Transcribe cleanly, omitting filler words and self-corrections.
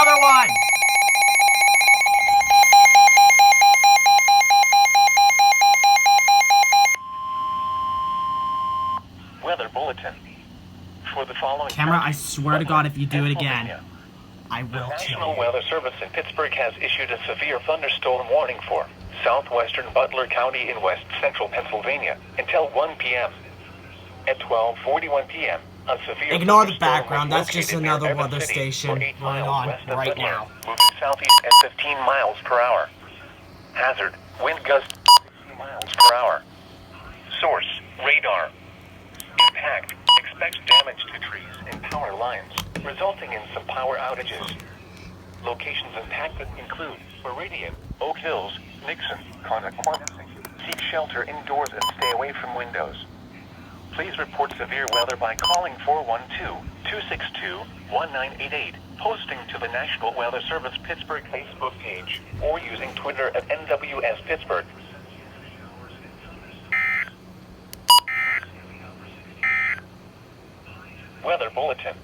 another one! Weather bulletin. For the following Camera, I swear to God, if you do it again, I will The kill National you. Weather Service in Pittsburgh has issued a severe thunderstorm warning for southwestern Butler County in west central Pennsylvania until 1 p.m. At 12:41 p.m., a severe Ignore the thunderstorm background, was that's just located near another Evans weather City, station or 8 going miles on west of right Butler, now. moving southeast at 15 miles per hour. Hazard, wind gusts 60 miles per hour. Source, radar. Impact, expects damage to trees and power lines, resulting in some power outages. Locations impacted include Meridian, Oak Hills, Nixon, Connequanesing. Seek shelter indoors and stay away from windows. Please report severe weather by calling 412-262-1988, posting to the National Weather Service Pittsburgh Facebook page, or using Twitter at NWS Pittsburgh. Weather bulletin.